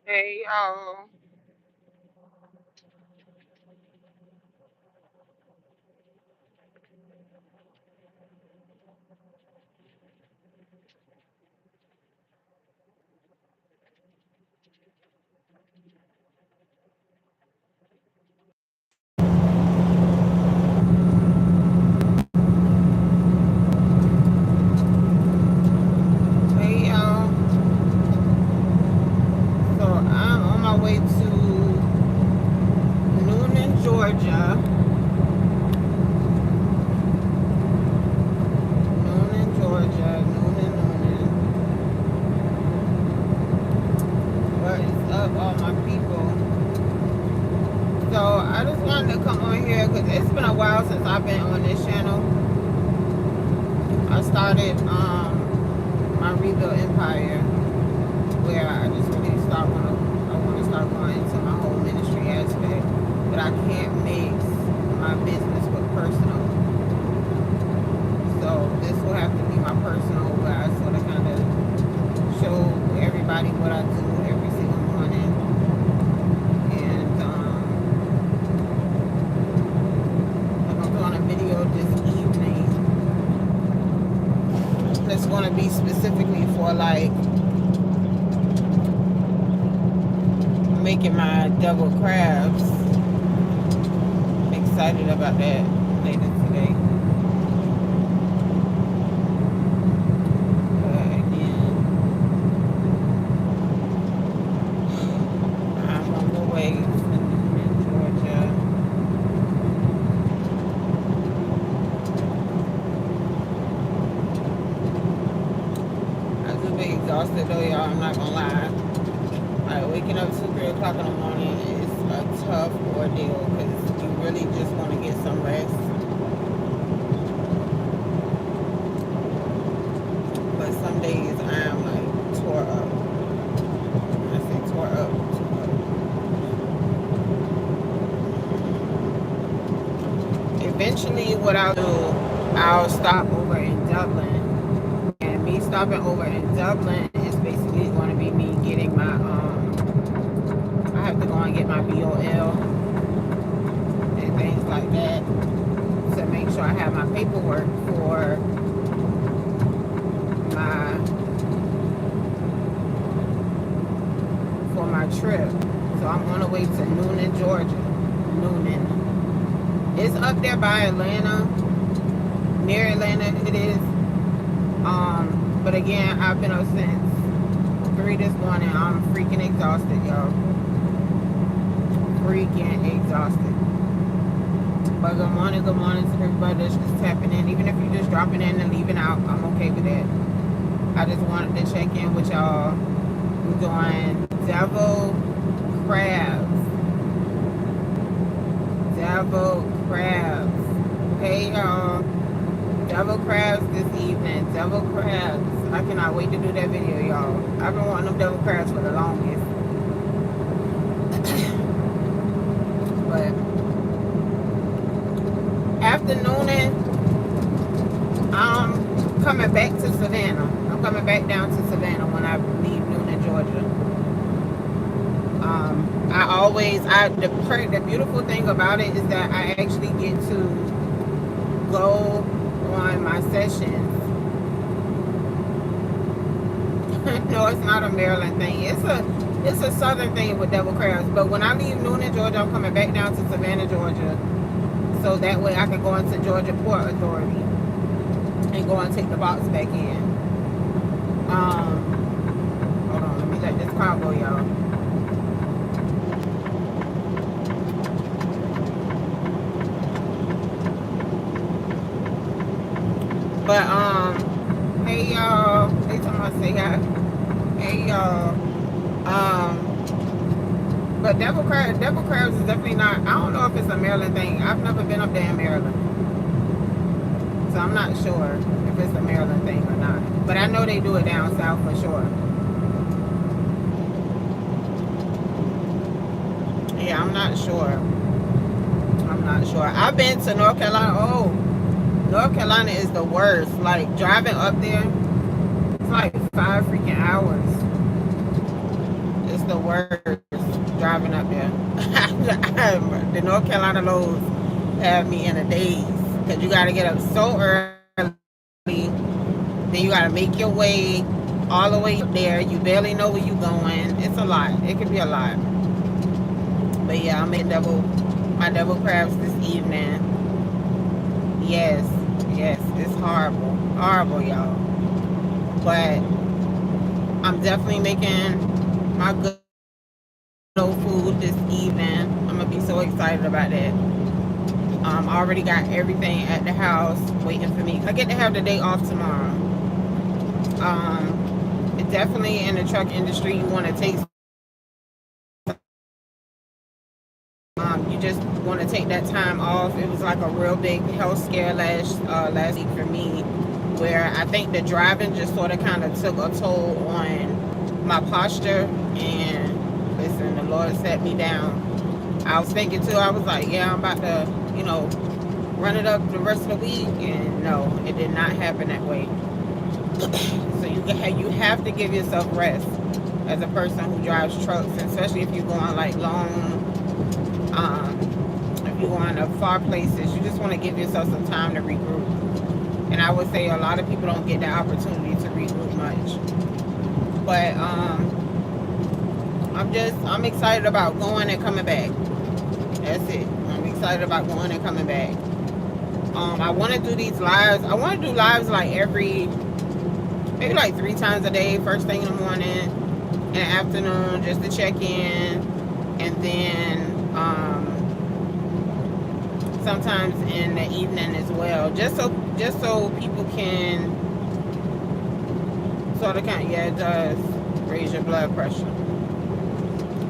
Hey y'all. Hey y'all. So I'm on my way to Noonan, Georgia. Noonan, Georgia. Noonan. What is up, all my people? So I just wanted to come on here because it's been a while since I've been on this channel. I started my Rebuild Empire, where I just really I want to start going into my whole ministry aspect, but I can't mix my business with personal. So this will have to be my personal, where I sort of kind of show everybody what I do every single morning. And like I'm doing a video this evening that's going to be specifically for like making my devil crabs. I'm excited about that later today. But again, I'm on the way to Noonan, Georgia. I was a bit exhausted though, y'all. I'm not gonna lie. Like waking up 2, 3 o'clock in the morning is a tough ordeal because you really just want to get some rest. But some days I'm like tore up. When I say tore up, tore up. Eventually, what I'll do, I'll stop over in Dublin. And me stopping over in Dublin is basically going to be me getting my I have to go and get my BOL and things like that to make sure I have my paperwork for my trip. So I'm on the way to Noonan, Georgia. Noonan. It's up there by Atlanta. Near Atlanta it is. But again, I've been up since 3 this morning. I'm freaking exhausted, y'all. Freaking exhausted. But good morning to everybody that's just tapping in. Even if you're just dropping in and leaving out, I'm okay with that. I just wanted to check in with y'all. We're doing devil crabs. Devil crabs. Hey y'all. Devil crabs this evening. Devil crabs. I cannot wait to do that video, y'all. I've been wanting them devil crabs for the longest. But afternoon, I'm coming back to Savannah. I'm coming back down to Savannah when I leave Noonan, Georgia. The beautiful thing about it is that I actually get to go on my sessions. No, it's not a Maryland thing. It's a southern thing with devil crabs. But when I leave Noonan, Georgia, I'm coming back down to Savannah, Georgia. So that way I can go into Georgia Port Authority and go and take the box back in. Hold on, let me let this car go, y'all. But hey y'all. They talking about say hi. Hey y'all. But devil crabs is definitely not. I don't know if it's a Maryland thing. I've never been up there in Maryland, so I'm not sure if it's a Maryland thing or not. But I know they do it down south for sure. Yeah, I'm not sure. not sure. I've been to North Carolina. Oh, North Carolina is the worst. Like driving up there, it's like 5 freaking hours. It's the worst driving up there. The North Carolina lows have me in a daze because you got to get up so early. Then you got to make your way all the way up there. You barely know where you're going. It's a lot. It could be a lot. But yeah, I made my double crabs this evening. Yes, it's horrible, y'all. But I'm definitely making my good old food this evening. I'm gonna be so excited about that. I already got everything at the house waiting for me. I get to have the day off tomorrow. Definitely in the truck industry, you want to take. You just want to take that time off. It was like a real big health scare last week for me, where I think the driving just sort of kind of took a toll on my posture. And listen, the Lord set me down. I was thinking too. I was like, yeah, I'm about to, run it up the rest of the week, and no, it did not happen that way. So you have to give yourself rest as a person who drives trucks, especially if you're going like long. If you're going to far places, you just want to give yourself some time to regroup. And I would say a lot of people don't get that opportunity to regroup much. But I'm excited about going and coming back. That's it. I'm excited about going and coming back. I want to do these lives. I want to do lives like maybe like 3 times a day. First thing in the morning, in the afternoon, just to check in, and then sometimes in the evening as well, just so people can sort of it does raise your blood pressure.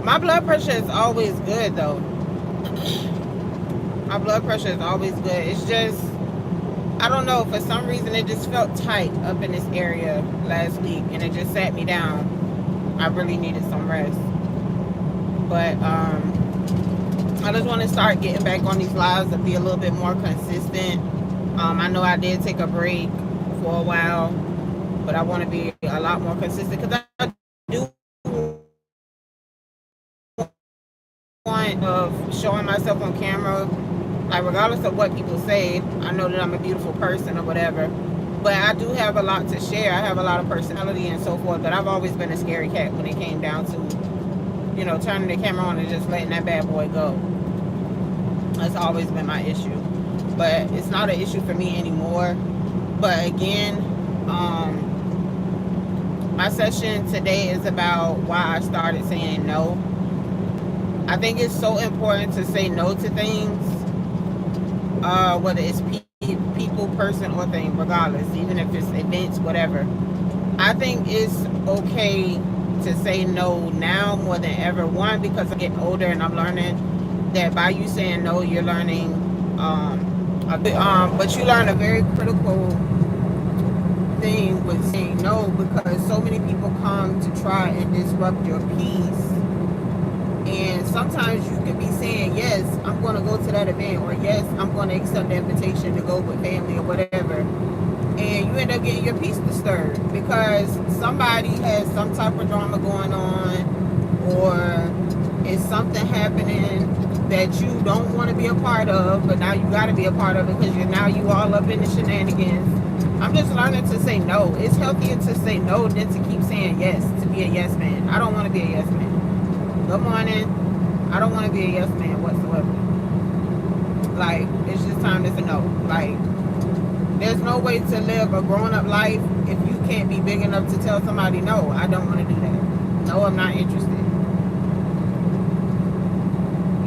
My blood pressure is always good though. My blood pressure is always good. It's just, I don't know, for some reason it just felt tight up in this area last week, and it just sat me down. I really needed some rest. But I just want to start getting back on these lives and be a little bit more consistent. I know I did take a break for a while, but I want to be a lot more consistent because I do want of showing myself on camera. Like, regardless of what people say, I know that I'm a beautiful person or whatever, but I do have a lot to share. I have a lot of personality and so forth, but I've always been a scary cat when it came down to, turning the camera on and just letting that bad boy go. That's always been my issue, but it's not an issue for me anymore. But again, my session today is about why I started saying no. I think it's so important to say no to things, whether it's people, person, or thing, regardless, even if it's events, whatever. I think it's okay to say no now more than ever. One, because I'm getting older and I'm learning that by you saying no, you're learning, but you learn a very critical thing with saying no, because so many people come to try and disrupt your peace. And sometimes you can be saying, yes, I'm going to go to that event, or yes, I'm going to accept the invitation to go with family or whatever. And you end up getting your peace disturbed because somebody has some type of drama going on, or it's something happening that you don't want to be a part of, but now you got to be a part of it because you all up in the shenanigans. I'm just learning to say no. It's healthier to say no than to keep saying yes, to be a yes man. I don't want to be a yes man. Good morning. I don't want to be a yes man whatsoever. Like, it's just time to say no. Like, there's no way to live a grown-up life if you can't be big enough to tell somebody, no, I don't want to do that. No, I'm not interested.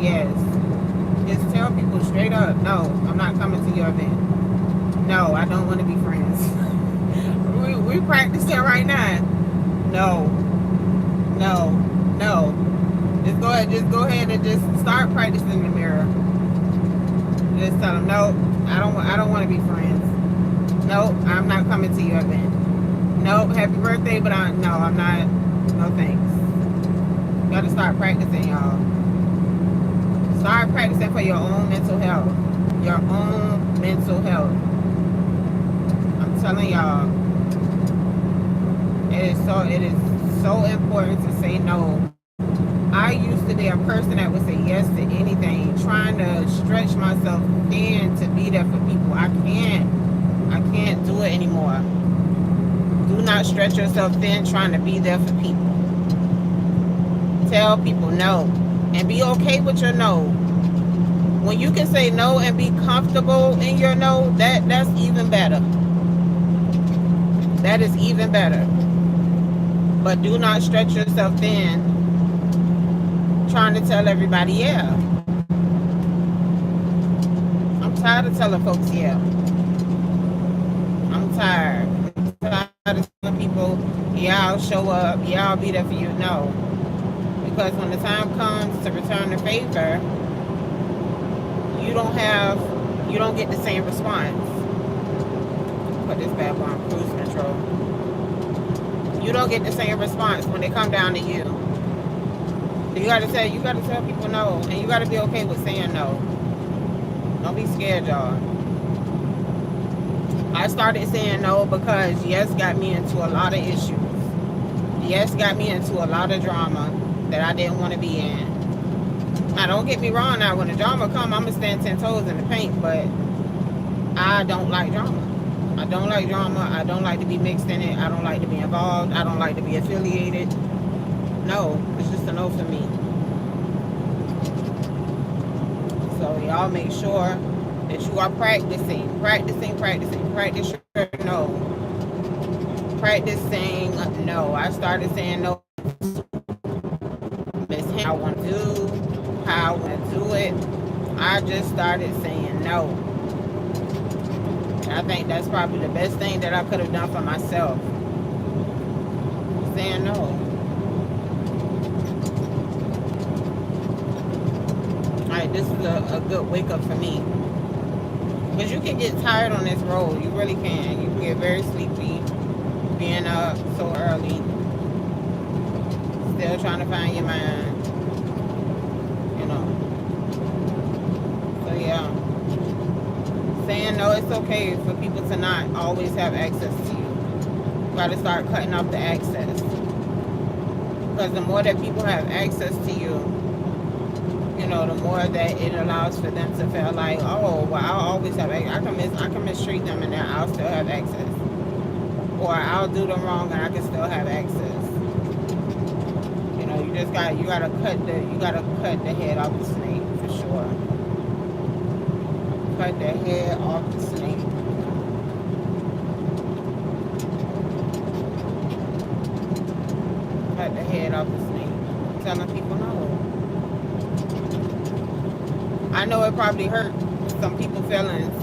Yes. Just tell people straight up, no, I'm not coming to your event. No, I don't want to be friends. we practicing right now. No. Just go ahead and just start practicing in the mirror. Just tell them, no, I don't want to be friends. No, I'm not coming to your event. No, happy birthday, but I'm not. No thanks. Got to start practicing, y'all. Start practicing for your own mental health. Your own mental health. I'm telling y'all, it is so important to say no. I used to be a person that would say yes to anything, trying to stretch myself thin to be there for people. I can't do it anymore. Do not stretch yourself thin trying to be there for people. Tell people no. And be okay with your no. When you can say no and be comfortable in your no, that's even better. That is even better. But do not stretch yourself thin trying to tell everybody yeah. I'm tired of telling folks yeah. I'm tired. I'm tired of telling people, yeah, I'll show up, yeah, I'll be there for you. No. Because when the time comes to return the favor, you don't get the same response. Put this bad boy on cruise control. You don't get the same response when they come down to you. You gotta tell people no, and you gotta be okay with saying no. Don't be scared, y'all. I started saying no because yes got me into a lot of issues. Yes got me into a lot of drama that I didn't want to be in. Now don't get me wrong, now when the drama come, I'm gonna stand 10 toes in the paint, but I don't like drama. I don't like drama. I don't like to be mixed in it. I don't like to be involved. I don't like to be affiliated. No, it's just a no for me. So y'all make sure that you are practicing. Practice your no. Practice saying no. I started saying no. I want to do, how I want to do it. I just started saying no. And I think that's probably the best thing that I could have done for myself. Saying no. Alright, this is a good wake up for me. Because you can get tired on this road. You really can. You can get very sleepy being up so early. Still trying to find your mind. So yeah. Saying no, it's okay for people to not always have access to you. You gotta start cutting off the access. Because the more that people have access to you, the more that it allows for them to feel like, oh, well, I'll always have access. I can mistreat them and then I'll still have access. Or I'll do them wrong and I can still have access. You gotta cut the head off the snake for sure. Cut the head off the snake. Cut the head off the snake. Telling people no. I know it probably hurt some people's feelings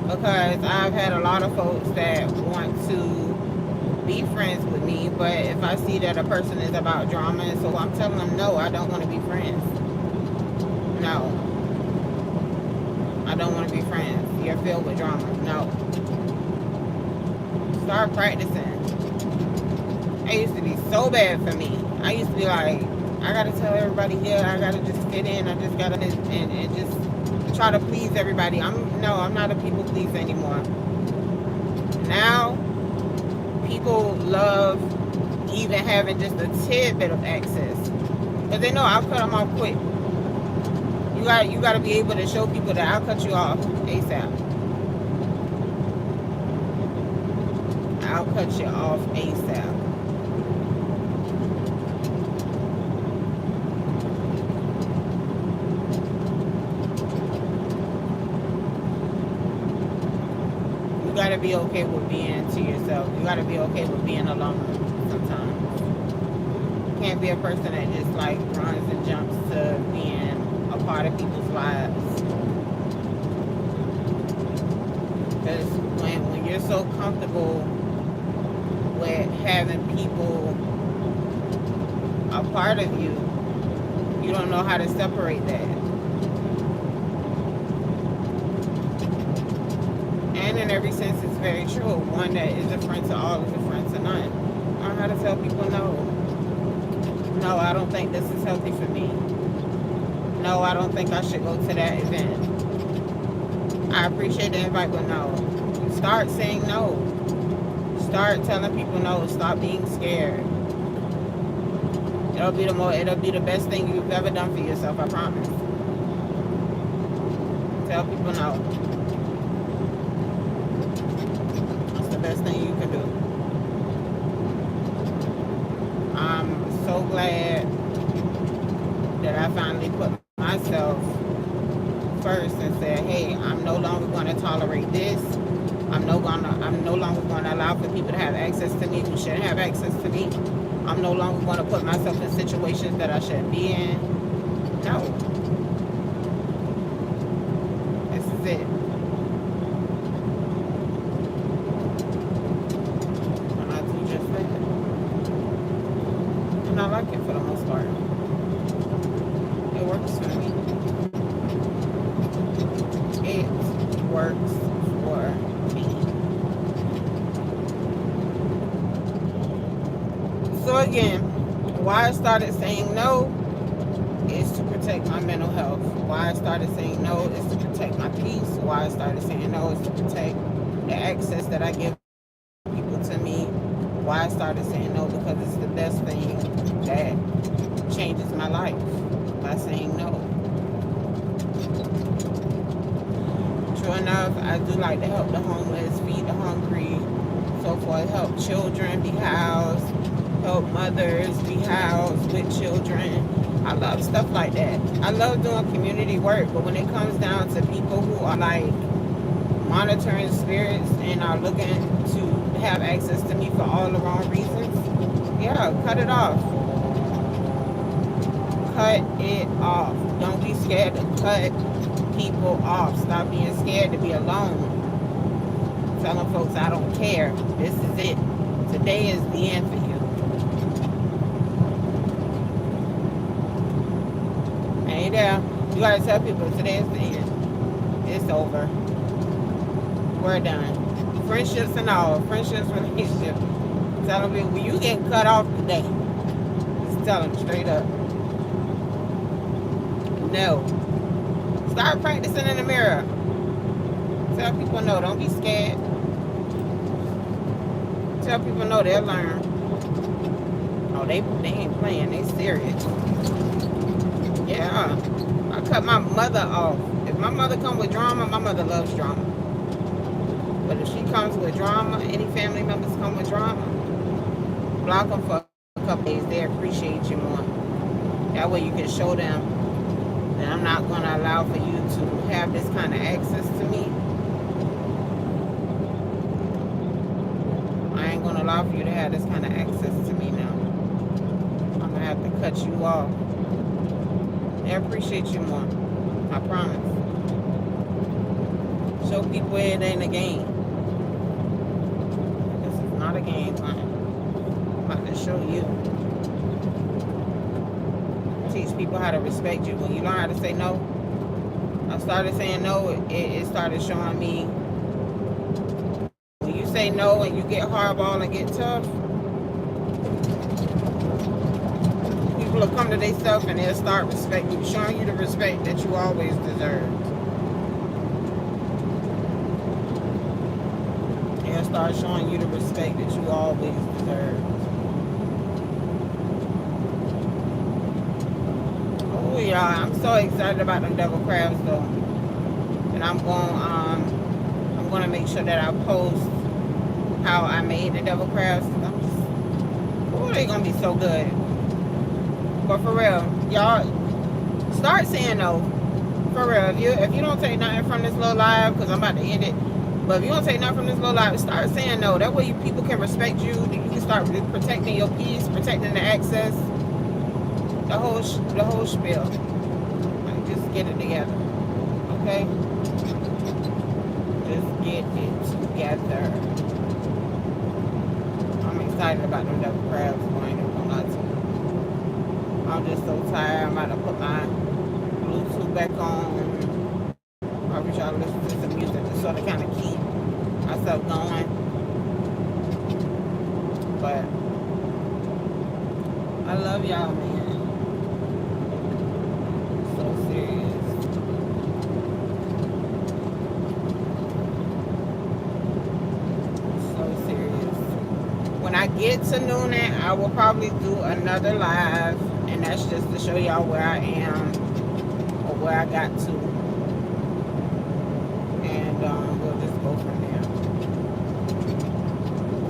because I've had a lot of folks that want to be friends with me, but if I see that a person is about drama, so I'm telling them no, I don't want to be friends. No. I don't want to be friends. You're filled with drama. No. Start practicing. It used to be so bad for me. I used to be like, I gotta tell everybody, yeah, I gotta just fit in. I just gotta and just try to please everybody. I'm not a people pleaser anymore. Now, people love even having just a tidbit of access, but they know I'll cut them off quick. You gotta be able to show people that I'll cut you off ASAP. I'll cut you off ASAP. You gotta be okay with being to yourself. You gotta be okay with being alone sometimes. You can't be a person that just like runs and jumps to being a part of people's lives. Because when you're so comfortable with having people a part of you, you don't know how to separate that. And in every sense, it's very true. One that is a friend to all is a friend to none. I know how to tell people no. No, I don't think this is healthy for me. no, I don't think I should go to that event. I appreciate the invite, but no. Start saying no. Start telling people no. Stop being scared. It'll be the best thing you've ever done for yourself, I promise. Tell people no. That's the best thing you can do. I'm so glad that I finally put myself first and said, hey, I'm no longer going to tolerate this. I'm no longer going to allow for people to have access to me who shouldn't have access to me. I'm no longer going to put myself in situations that I shouldn't be in. No. This is it. And I do just that. And I like it for the most part. It works for me. It works for me. So again, why I started saying no is to protect my mental health. Why I started saying no is to protect my peace. Why I started saying no is to protect the access that I give people to me. Why I started saying no, because it's the best thing that changes my life, by saying no. True enough, I do like to help the homeless, feed the hungry, so forth, help children be housed, help mothers be housed with children. I love stuff like that. I love doing community work, but when it comes down to people who are like monitoring spirits and are looking to have access to me for all the wrong reasons, yeah, cut it off. Cut it off. Don't be scared to cut people off. Stop being scared to be alone. Telling folks I don't care. This is it. Today is the end for you. Ain't there? You gotta tell people today is the end. It's over. We're done. Friendships and all. Friendships, relationships. Tell them people, you getting cut off today. Just tell them straight up. No. Start practicing in the mirror. Tell people no. Don't be scared. Tell people no. They'll learn. Oh, they ain't playing. They serious. Yeah. I cut my mother off. If my mother come with drama, my mother loves drama. But if she comes with drama, any family members come with drama, block them for a couple days. They appreciate you more. That way you can show them that I'm not going to allow for you to have this kind of access to me. I ain't going to allow for you to have this kind of access to me now. I'm going to have to cut you off. They appreciate you more. I promise. Show people it ain't a game. This is not a game, man. I'm about to show you. Teach people how to respect you. When you learn how to say no, I started saying no, it started showing me. When you say no and you get hardball and get tough, people will come to themselves and they'll start respecting you, showing you the respect that you always deserve. They'll start showing you the respect that you always deserve. Oh yeah, I'm so excited about them devil crabs though. And I'm going to make sure that I post how I made the devil crabs. Oh, they're going to be so good. But for real, y'all, start saying no. For real, if you don't take nothing from this little live, because I'm about to end it, but if you don't take nothing from this little live, start saying no. That way people can respect you. You can start protecting your peace, protecting the access, the whole spiel. Like, just get it together, okay? Just get it together. I'm excited about them devil crabs. I ain't gonna lie to you. I'm just so tired. I'm about to put my Bluetooth back on. I wish I listen to some music to sort of kind of keep myself going. But I love y'all, man. So serious. get to Noonan, I will probably do another live, and that's just to show y'all where I am or where I got to, and we'll just go from there.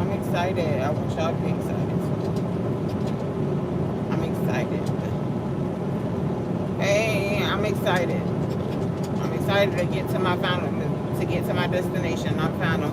I'm excited. I want y'all to be excited. I'm excited. Hey, I'm excited. I'm excited to get to my final, to get to my destination, not final.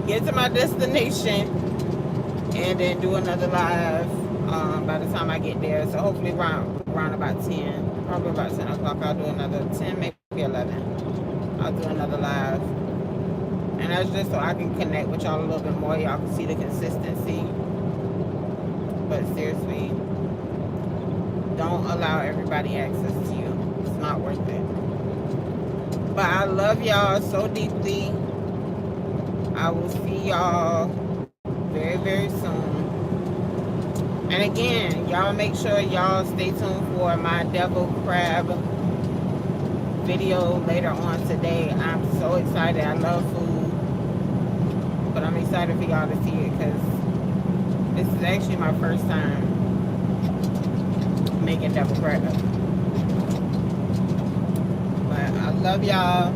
Get to my destination and then do another live by the time I get there. So hopefully around about 10, probably about 10 o'clock, I'll do another 10, maybe 11. I'll do another live. And that's just so I can connect with y'all a little bit more. Y'all can see the consistency. But seriously, don't allow everybody access to you. It's not worth it. But I love y'all so deeply. I will see y'all very, very soon. And again, y'all make sure y'all stay tuned for my devil crab video later on today. I'm so excited. I love food. But I'm excited for y'all to see it because this is actually my first time making devil crab. But I love y'all.